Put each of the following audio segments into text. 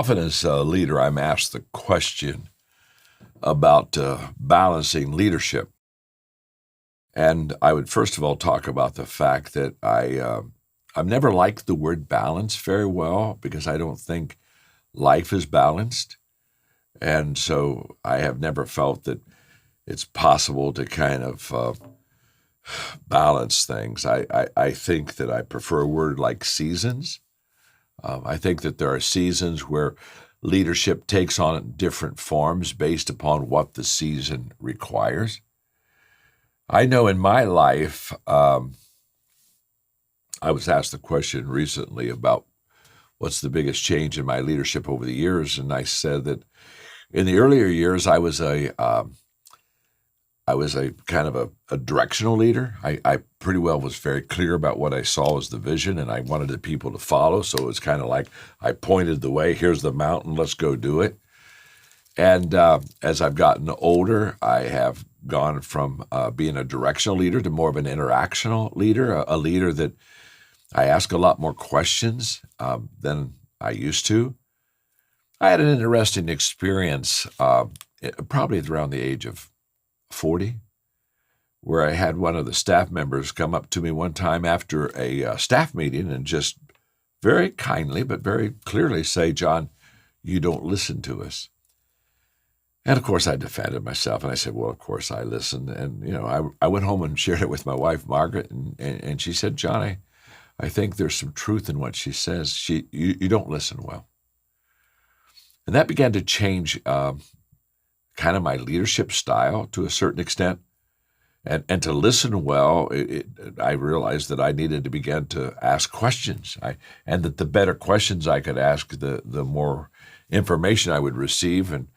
Often as a leader, I'm asked the question about balancing leadership. And I would first of all talk about the fact that I've never liked the word balance very well because I don't think life is balanced. And so I have never felt that it's possible to kind of balance things. I think that I prefer a word like seasons. I think that there are seasons where leadership takes on different forms based upon what the season requires. I know in my life, I was asked the question recently about what's the biggest change in my leadership over the years, and I said that in the earlier years, I was a kind of a directional leader. I pretty well was very clear about what I saw as the vision, and I wanted the people to follow. So it was kind of like I pointed the way. Here's the mountain. Let's go do it. And as I've gotten older, I have gone from being a directional leader to more of an interactional leader, a leader that I ask a lot more questions than I used to. I had an interesting experience probably around the age of 40, where I had one of the staff members come up to me one time after a staff meeting and just very kindly but very clearly say, "John, you don't listen to us." And of course I defended myself and I said, well, of course I listened. And, I went home and shared it with my wife, Margaret, and she said, "John, I think there's some truth in what she says. You don't listen well." And that began to change kind of my leadership style to a certain extent. And to listen well, I realized that I needed to begin to ask questions. And that the better questions I could ask, the more information I would receive. And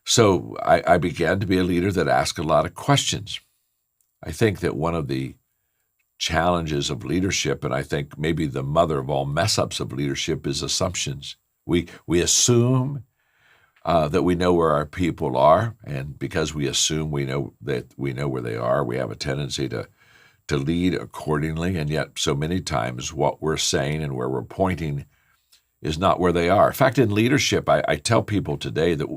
so I began to be a leader that asked a lot of questions. I think that one of the challenges of leadership, and I think maybe the mother of all mess-ups of leadership, is assumptions. We assume that we know where our people are, and because we assume we know where they are, we have a tendency to lead accordingly, and yet so many times what we're saying and where we're pointing is not where they are. In fact, in leadership, I tell people today that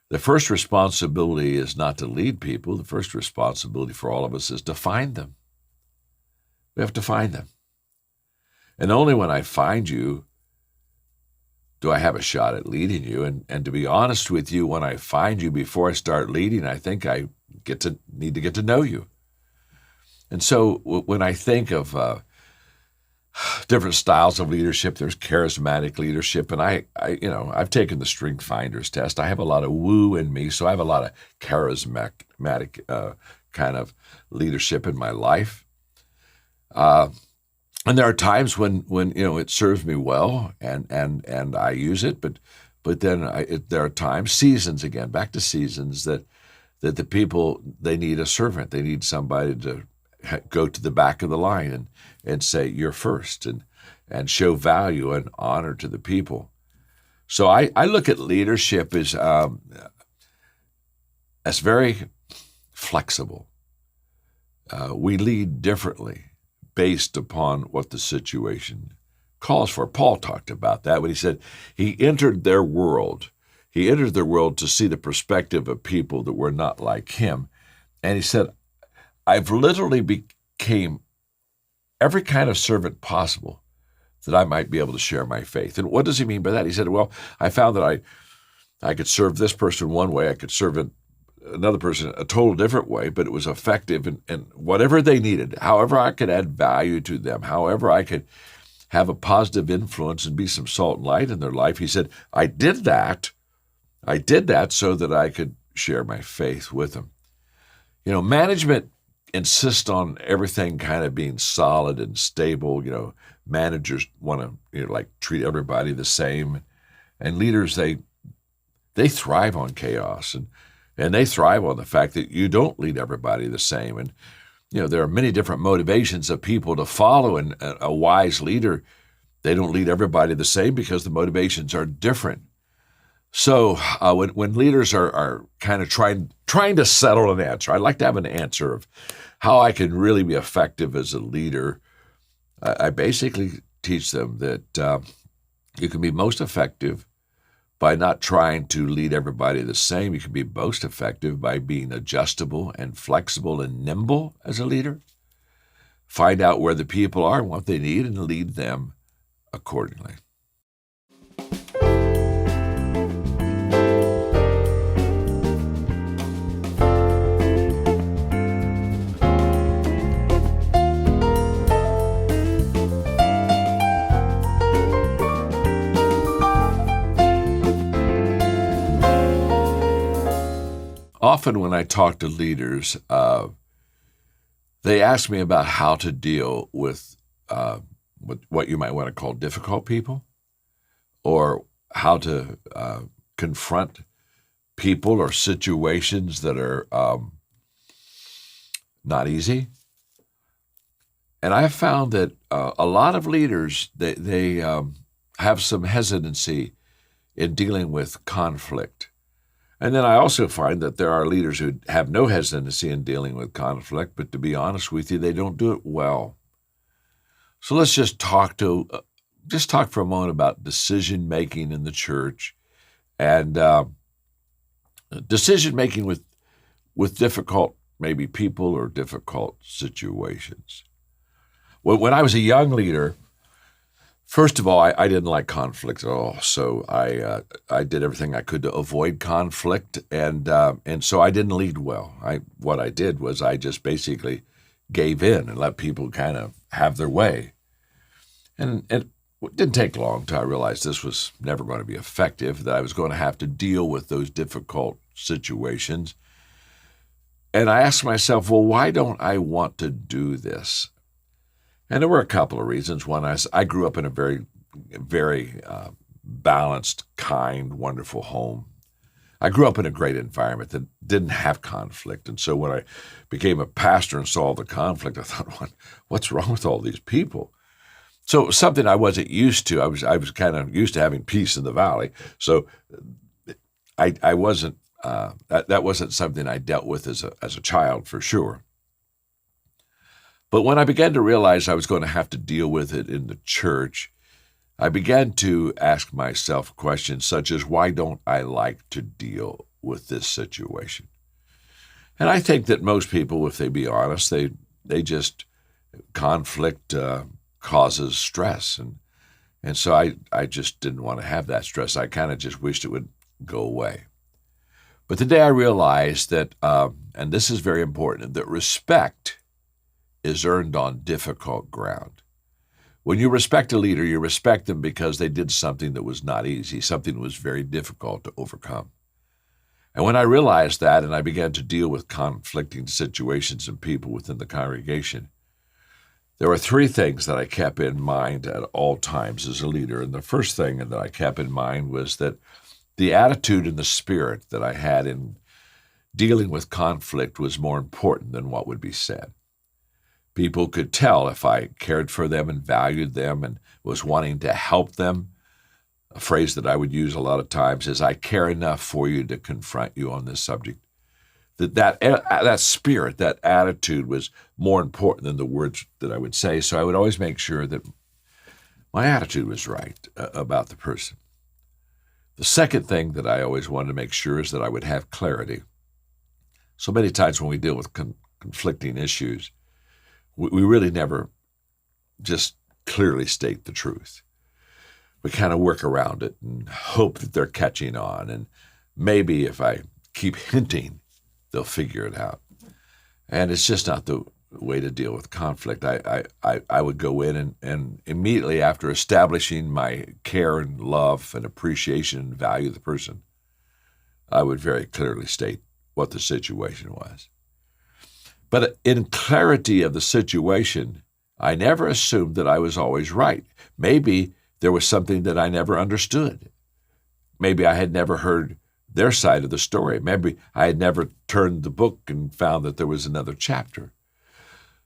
the first responsibility is not to lead people. The first responsibility for all of us is to find them. We have to find them. And only when I find you do I have a shot at leading you. And to be honest with you, when I find you before I start leading, I think I need to get to know you. And so when I think of different styles of leadership, there's charismatic leadership, and I've taken the Strength Finders test. I have a lot of woo in me, so I have a lot of charismatic kind of leadership in my life. And there are times when it serves me well, and I use it, but then there are times, seasons again, back to seasons, that the people, they need a servant. They need somebody to go to the back of the line and say, "You're first," and show value and honor to the people. So I look at leadership as very flexible. We lead differently based upon what the situation calls for. Paul talked about that when he said he entered their world. He entered their world to see the perspective of people that were not like him. And he said, "I've literally became every kind of servant possible that I might be able to share my faith." And what does he mean by that? He said, well, I found that I could serve this person one way, I could serve another person a total different way, but it was effective in whatever they needed, however I could add value to them, however I could have a positive influence and be some salt and light in their life. He said, I did that so that I could share my faith with them. Management insists on everything kind of being solid and stable. Managers want to treat everybody the same, and leaders, they thrive on chaos, and they thrive on the fact that you don't lead everybody the same. And there are many different motivations of people to follow, and a wise leader, they don't lead everybody the same because the motivations are different. So when leaders are kind of trying to settle an answer, I'd like to have an answer of how I can really be effective as a leader. I basically teach them that you can be most effective by not trying to lead everybody the same. You can be most effective by being adjustable and flexible and nimble as a leader. Find out where the people are and what they need and lead them accordingly. Often when I talk to leaders, they ask me about how to deal with what you might want to call difficult people, or how to confront people or situations that are not easy. And I have found that a lot of leaders, they have some hesitancy in dealing with conflict. And then I also find that there are leaders who have no hesitancy in dealing with conflict, but to be honest with you, they don't do it well. So let's just talk for a moment about decision making in the church, and decision making with difficult maybe people or difficult situations. When I was a young leader, first of all, I didn't like conflict at all, so I did everything I could to avoid conflict, and so I didn't lead well. What I did was I just basically gave in and let people kind of have their way, and it didn't take long till I realized this was never going to be effective, that I was going to have to deal with those difficult situations. And I asked myself, well, why don't I want to do this? And there were a couple of reasons. One, I grew up in a very, very balanced, kind, wonderful home. I grew up in a great environment that didn't have conflict. And so when I became a pastor and saw the conflict, I thought, what's wrong with all these people? So it was something I wasn't used to. I was kind of used to having peace in the valley. So I wasn't, that wasn't something I dealt with as a child for sure. But when I began to realize I was going to have to deal with it in the church, I began to ask myself questions such as, why don't I like to deal with this situation? And I think that most people, if they be honest, they just, conflict causes stress. And so I just didn't want to have that stress. I kind of just wished it would go away. But today I realized that, and this is very important, that respect is earned on difficult ground. When you respect a leader, you respect them because they did something that was not easy, something that was very difficult to overcome. And when I realized that, and I began to deal with conflicting situations and people within the congregation, there were three things that I kept in mind at all times as a leader. And the first thing that I kept in mind was that the attitude and the spirit that I had in dealing with conflict was more important than what would be said. People could tell if I cared for them and valued them and was wanting to help them. A phrase that I would use a lot of times is, I care enough for you to confront you on this subject. That spirit, that attitude was more important than the words that I would say. So I would always make sure that my attitude was right about the person. The second thing that I always wanted to make sure is that I would have clarity. So many times when we deal with conflicting issues, we really never just clearly state the truth. We kind of work around it and hope that they're catching on. And maybe if I keep hinting, they'll figure it out. And it's just not the way to deal with conflict. I would go in and immediately after establishing my care and love and appreciation and value of the person, I would very clearly state what the situation was. But in clarity of the situation, I never assumed that I was always right. Maybe there was something that I never understood. Maybe I had never heard their side of the story. Maybe I had never turned the book and found that there was another chapter.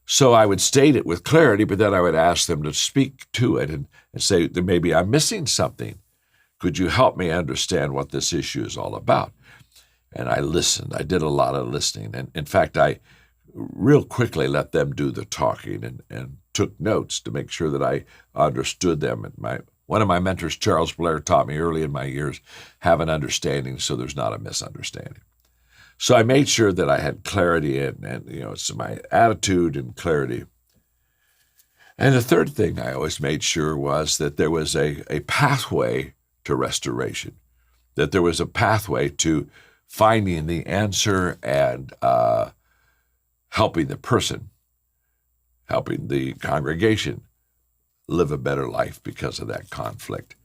So I would state it with clarity, but then I would ask them to speak to it and say that maybe I'm missing something. Could you help me understand what this issue is all about? And I listened. I did a lot of listening. And in fact, I real quickly let them do the talking and took notes to make sure that I understood them and One of my mentors, Charles Blair, taught me early in my years, have an understanding so there's not a misunderstanding. So I made sure that I had clarity and it's my attitude and clarity. And the third thing I always made sure was that there was a pathway to restoration, that there was a pathway to finding the answer and helping the person, helping the congregation live a better life because of that conflict.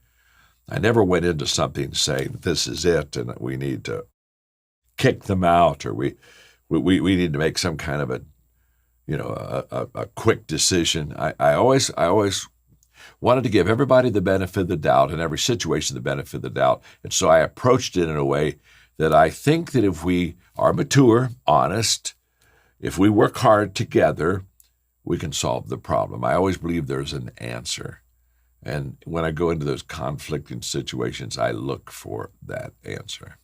I never went into something saying, this is it, and we need to kick them out, or we need to make some kind of a quick decision. I always wanted to give everybody the benefit of the doubt and every situation the benefit of the doubt. And so I approached it in a way that I think that if we are mature, honest, if we work hard together, we can solve the problem. I always believe there's an answer. And when I go into those conflicting situations, I look for that answer.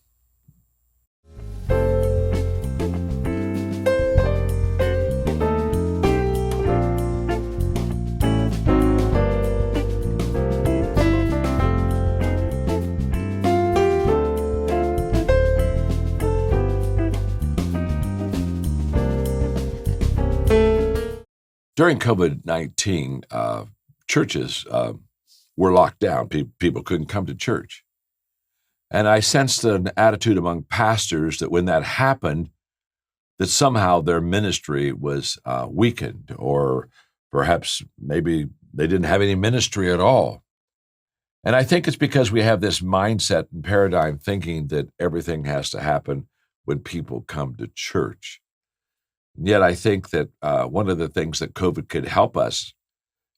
During COVID-19, churches were locked down. People couldn't come to church. And I sensed an attitude among pastors that when that happened, that somehow their ministry was weakened, or perhaps maybe they didn't have any ministry at all. And I think it's because we have this mindset and paradigm thinking that everything has to happen when people come to church. And yet I think that one of the things that COVID could help us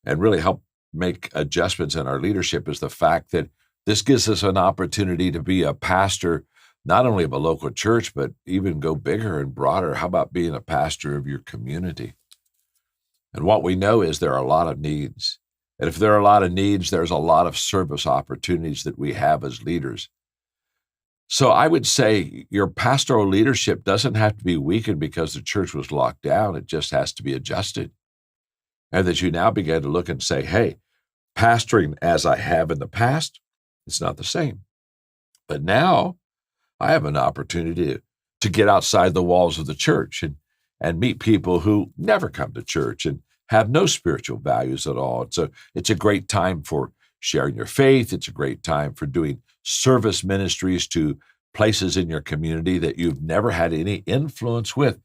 and really help make adjustments in our leadership is the fact that this gives us an opportunity to be a pastor, not only of a local church, but even go bigger and broader. How about being a pastor of your community? And what we know is there are a lot of needs. And if there are a lot of needs, there's a lot of service opportunities that we have as leaders. So I would say your pastoral leadership doesn't have to be weakened because the church was locked down. It just has to be adjusted. And that you now begin to look and say, hey, pastoring as I have in the past, it's not the same. But now I have an opportunity to get outside the walls of the church and meet people who never come to church and have no spiritual values at all. It's a great time for sharing your faith. It's a great time for doing service ministries to places in your community that you've never had any influence with.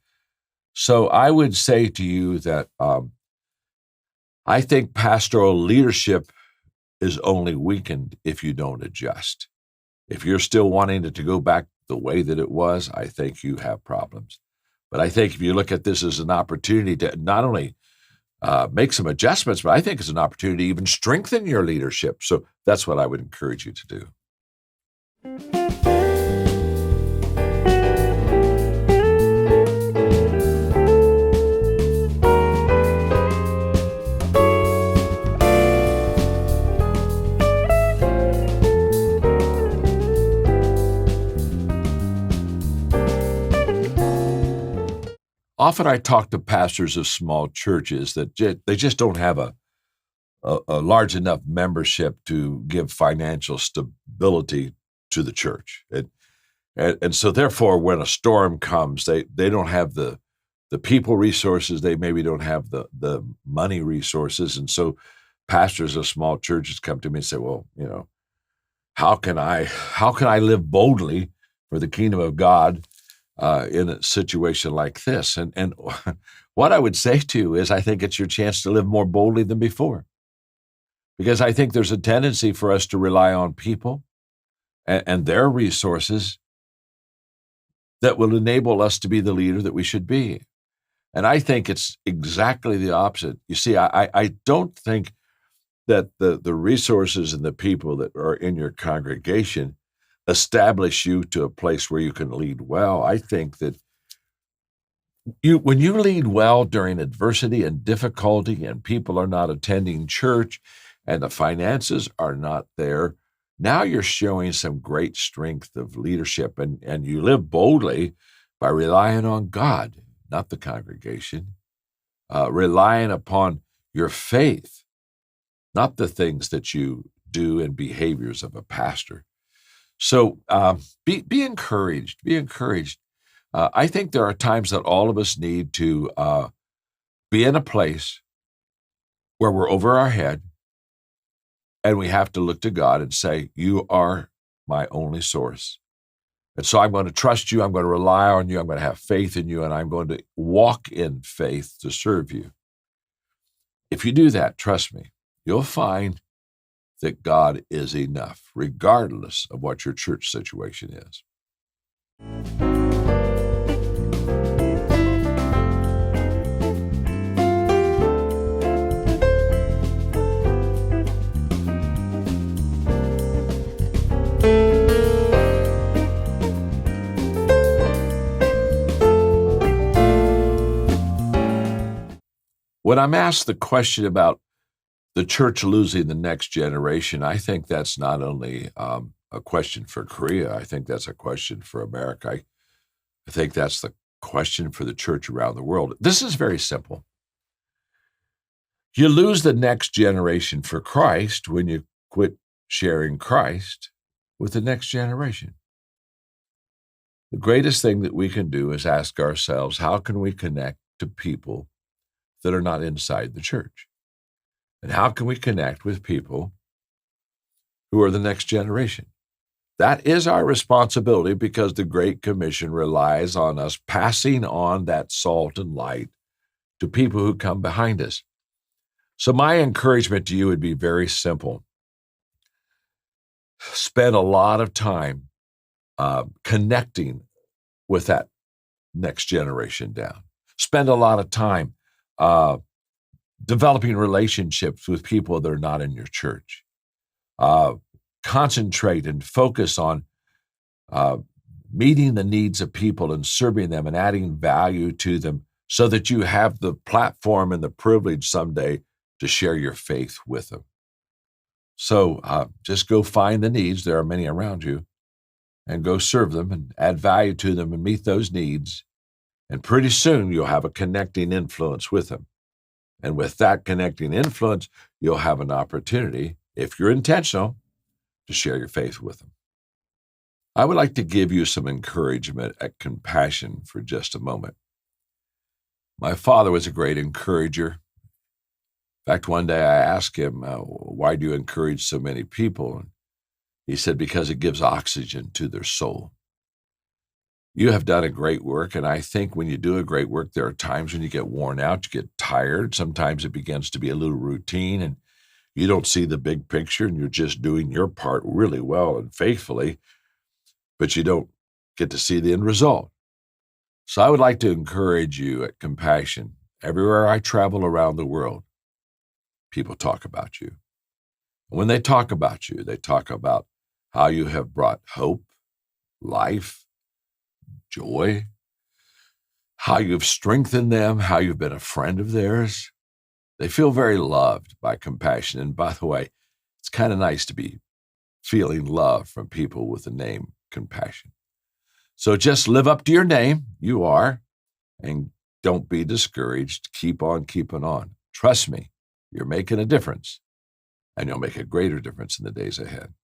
So I would say to you that I think pastoral leadership is only weakened if you don't adjust. If you're still wanting it to go back the way that it was, I think you have problems. But I think if you look at this as an opportunity to not only make some adjustments, but I think it's an opportunity to even strengthen your leadership. So that's what I would encourage you to do. Often I talk to pastors of small churches that they just don't have a large enough membership to give financial stability to the church. And so therefore, when a storm comes, they don't have the people resources, they maybe don't have the money resources. And so pastors of small churches come to me and say, well, how can I live boldly for the kingdom of God in a situation like this? And what I would say to you is I think it's your chance to live more boldly than before. Because I think there's a tendency for us to rely on people and their resources that will enable us to be the leader that we should be. And I think it's exactly the opposite. You see, I don't think that the resources and the people that are in your congregation establish you to a place where you can lead well. I think that when you lead well during adversity and difficulty and people are not attending church and the finances are not there, now you're showing some great strength of leadership, and you live boldly by relying on God, not the congregation, relying upon your faith, not the things that you do and behaviors of a pastor. So be encouraged. Be encouraged. I think there are times that all of us need to be in a place where we're over our head and we have to look to God and say, you are my only source. And so I'm going to trust you. I'm going to rely on you. I'm going to have faith in you, and I'm going to walk in faith to serve you. If you do that, trust me, you'll find that God is enough, regardless of what your church situation is. When I'm asked the question about the church losing the next generation, I think that's not only a question for Korea. I think that's a question for America. I think that's the question for the church around the world. This is very simple. You lose the next generation for Christ when you quit sharing Christ with the next generation. The greatest thing that we can do is ask ourselves, how can we connect to people that are not inside the church? And how can we connect with people who are the next generation? That is our responsibility, because the Great Commission relies on us passing on that salt and light to people who come behind us. So my encouragement to you would be very simple. Spend a lot of time connecting with that next generation down. Spend a lot of time developing relationships with people that are not in your church. Concentrate and focus on meeting the needs of people and serving them and adding value to them, so that you have the platform and the privilege someday to share your faith with them. So just go find the needs. There are many around you, and go serve them and add value to them and meet those needs. And pretty soon you'll have a connecting influence with them. And with that connecting influence, you'll have an opportunity, if you're intentional, to share your faith with them. I would like to give you some encouragement and compassion for just a moment. My father was a great encourager. In fact, one day I asked him, why do you encourage so many people? And he said, because it gives oxygen to their soul. You have done a great work, and I think when you do a great work, there are times when you get worn out, you get tired. Sometimes it begins to be a little routine, and you don't see the big picture, and you're just doing your part really well and faithfully, but you don't get to see the end result. So I would like to encourage you at Compassion. Everywhere I travel around the world, people talk about you. And when they talk about you, they talk about how you have brought hope, life, joy, how you've strengthened them, how you've been a friend of theirs. They feel very loved by Compassion. And by the way, it's kind of nice to be feeling love from people with the name Compassion. So just live up to your name. You are. And don't be discouraged. Keep on keeping on. Trust me, you're making a difference. And you'll make a greater difference in the days ahead.